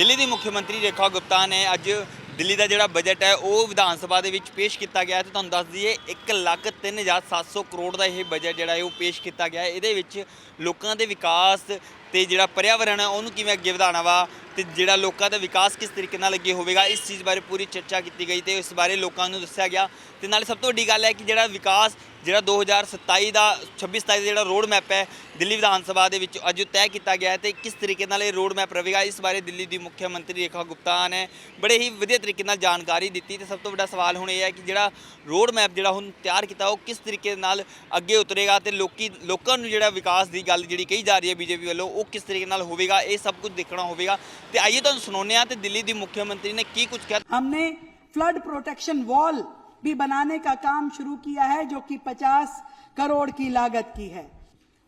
दिल्ली की मुख्यमंत्री रेखा गुप्ता ने अज दिल्ली का जोड़ा बजट है वह विधान सभा के पेश किया गया। तो तुहानूं दस दईए 1,03,700 करोड़ का यह बजट जोड़ा है वो पेश किया गया है। ये लोगों के विकास तो जोड़ा पर्यावरण है उन्होंने किवें अगे वधाना वा तो जोड़ा लोगों का विकास किस तरीके नाल अगे होवेगा इस चीज़ बारे पूरी चर्चा की गई। तो इस बारे लोगों को दस्या गया। तो नाले सब तो वड्डी गल है कि जोड़ा विकास जोड़ा 2027 का 26-27 जोड़ा रोड मैप है दिल्ली विधान सभा के अज तय किया गया है। तो किस तरीके नाल ये रोड मैप रहेगा इस बारे दिल्ली की मुख्यमंत्री रेखा गुप्ता ने बड़े ही वधिया तरीके नाल जानकारी दी। तो सब तो बड़ा सवाल हुण यह है कि जोड़ा रोड मैप जोड़ा हुण तैयार किया वो किस तरीके नाल अगे उतरेगा। तो लोगों को जोड़ा विकास की गल जी कही जा रही है बीजेपी वालों वो किस तरीके नाल होवेगा ये सब कुछ देखना होगा। तो आइए तुहानूं सुनाउने आ तो दिल्ली की मुख्यमंत्री ने की कुछ कहा। हमने फ्लड प्रोटेक्शन वॉल भी बनाने का काम शुरू किया है जो कि 50 करोड़ की लागत की है।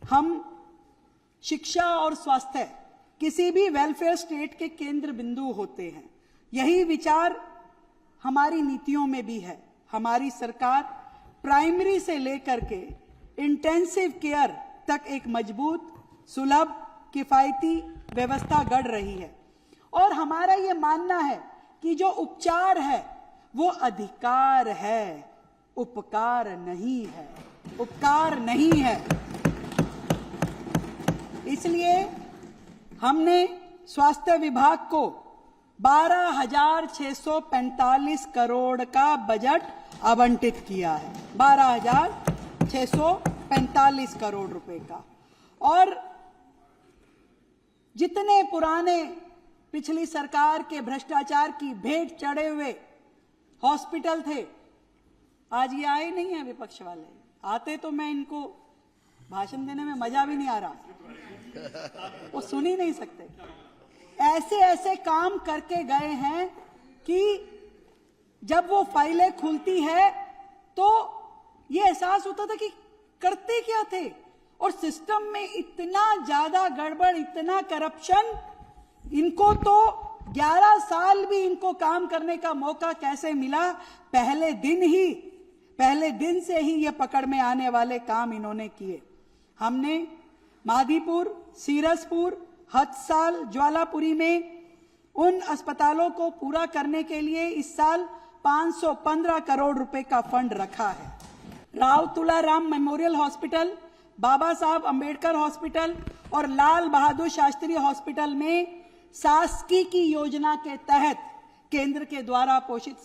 हम शिक्षा और स्वास्थ्य किसी भी वेलफेयर स्टेट के केंद्र बिंदु होते हैं। यही विचार हमारी नीतियों में भी है। हमारी सरकार प्राइमरी से लेकर के इंटेंसिव केयर तक एक मजबूत, सुलभ, किफायती व्यवस्था गढ़ रही है और हमारा ये मानना है कि जो उपचार है वो अधिकार है, उपकार नहीं है, उपकार नहीं है। इसलिए हमने स्वास्थ्य विभाग को 12,645 करोड़ का बजट आवंटित किया है। 12,645 करोड़ रुपए का। और जितने पुराने पिछली सरकार के भ्रष्टाचार की भेंट चढ़े हुए हॉस्पिटल थे, आज ये आए नहीं है विपक्ष वाले। आते तो मैं इनको भाषण देने में मजा भी नहीं आ रहा, वो सुन ही नहीं सकते। ऐसे ऐसे काम करके गए हैं कि जब वो फाइलें खुलती है तो ये एहसास होता था कि करते क्या थे। और सिस्टम में इतना ज्यादा गड़बड़, इतना करप्शन, इनको तो 11 साल भी इनको काम करने का मौका कैसे मिला। पहले दिन से ही ये पकड़ में आने वाले काम इन्होंने किए। हमने माधीपुर, सीरसपुर, हथसाल, ज्वालापुरी में उन अस्पतालों को पूरा करने के लिए इस साल 515 करोड़ रुपए का फंड रखा है। राव तुलाराम मेमोरियल हॉस्पिटल, बाबा साहब अंबेडकर हॉस्पिटल और लाल बहादुर शास्त्री हॉस्पिटल में शासकीय की योजना के तहत केंद्र के द्वारा पोषित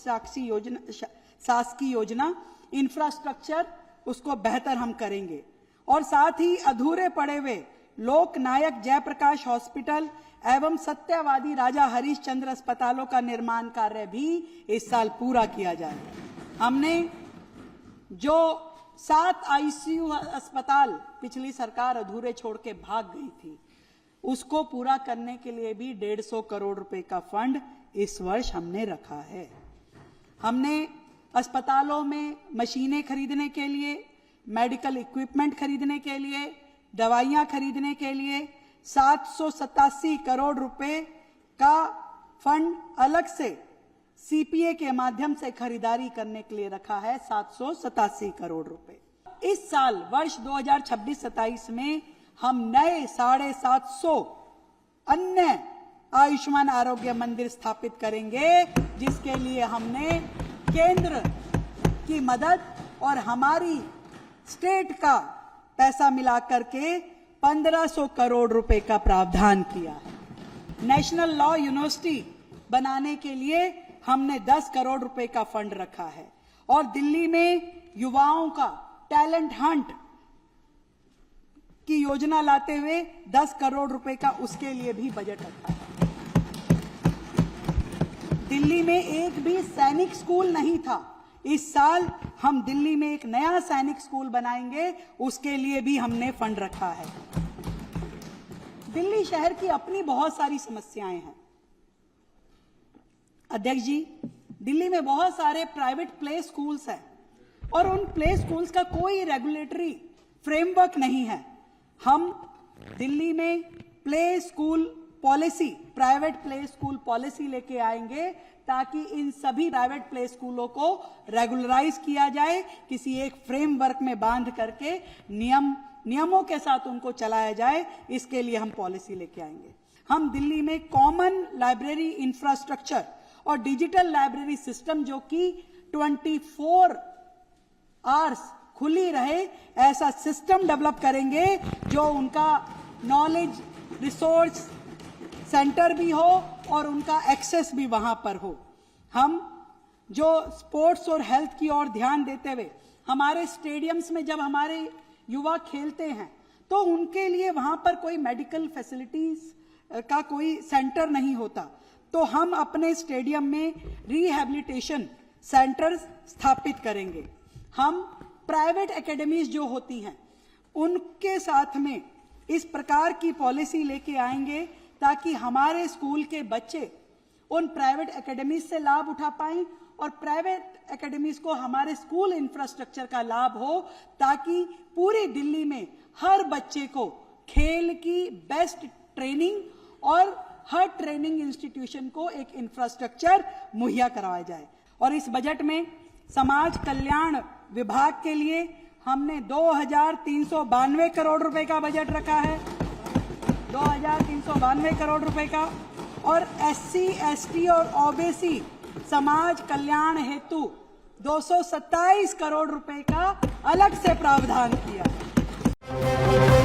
शासकीय योजना इंफ्रास्ट्रक्चर उसको बेहतर हम करेंगे। और साथ ही अधूरे पड़े हुए लोकनायक जयप्रकाश हॉस्पिटल एवं सत्यवादी राजा हरिश्चंद्र अस्पतालों का निर्माण कार्य भी इस साल पूरा किया जाएगा। हमने जो 7 ICU अस्पताल पिछली सरकार अधूरे छोड़ के भाग गई थी उसको पूरा करने के लिए भी 150 करोड़ रुपए का फंड इस वर्ष हमने रखा है। हमने अस्पतालों में मशीनें खरीदने के लिए, मेडिकल इक्विपमेंट खरीदने के लिए, दवाइयां खरीदने के लिए 787 करोड़ रुपए का फंड अलग से CPA के माध्यम से खरीदारी करने के लिए रखा है। 787 करोड़ रुपए। इस साल वर्ष 2026-27 में हम नए 750 अन्य आयुष्मान आरोग्य मंदिर स्थापित करेंगे जिसके लिए हमने केंद्र की मदद और हमारी स्टेट का पैसा मिलाकर के 1500 करोड़ रुपए का प्रावधान किया है। नेशनल लॉ यूनिवर्सिटी बनाने के लिए हमने 10 करोड़ रुपए का फंड रखा है और दिल्ली में युवाओं का टैलेंट हंट की योजना लाते हुए 10 करोड़ रुपए का उसके लिए भी बजट रखा है। दिल्ली में एक भी सैनिक स्कूल नहीं था। इस साल हम दिल्ली में एक नया सैनिक स्कूल बनाएंगे, उसके लिए भी हमने फंड रखा है। दिल्ली शहर की अपनी बहुत सारी समस्याएं हैं अध्यक्ष जी। दिल्ली में बहुत सारे प्राइवेट प्ले स्कूल्स हैं और उन प्ले स्कूल्स का कोई रेगुलेटरी फ्रेमवर्क नहीं है। हम दिल्ली में play school policy, private play school policy लेके आएंगे ताकि इन सभी प्राइवेट प्ले स्कूलों को रेगुलराइज किया जाए, किसी एक फ्रेमवर्क में बांध करके नियमों के साथ उनको चलाया जाए। इसके लिए हम पॉलिसी लेके आएंगे। हम दिल्ली में कॉमन लाइब्रेरी इंफ्रास्ट्रक्चर और डिजिटल लाइब्रेरी सिस्टम जो कि 24 आवर्स खुली रहे ऐसा सिस्टम डेवलप करेंगे, जो उनका नॉलेज रिसोर्स सेंटर भी हो और उनका एक्सेस भी वहां पर हो। हम जो स्पोर्ट्स और हेल्थ की ओर ध्यान देते हुए हमारे स्टेडियम्स में जब हमारे युवा खेलते हैं तो उनके लिए वहां पर कोई मेडिकल फैसिलिटीज का कोई सेंटर नहीं होता, तो हम अपने स्टेडियम में रिहैबिलिटेशन सेंटर्स स्थापित करेंगे। हम प्राइवेट एकेडमीज जो होती हैं उनके साथ में इस प्रकार की पॉलिसी लेके आएंगे ताकि हमारे स्कूल के बच्चे उन प्राइवेट एकेडमीज से लाभ उठा पाएं और प्राइवेट एकेडमीज को हमारे स्कूल इंफ्रास्ट्रक्चर का लाभ हो, ताकि पूरी दिल्ली में हर बच्चे को खेल की बेस्ट ट्रेनिंग और हर ट्रेनिंग इंस्टीट्यूशन को एक इंफ्रास्ट्रक्चर मुहैया करवाया जाए। और इस बजट में समाज कल्याण विभाग के लिए हमने 2392 करोड़ रुपए का बजट रखा है, 2392 करोड़ रुपए का। और SC, ST और ओबीसी समाज कल्याण हेतु 227 करोड़ रुपए का अलग से प्रावधान किया है।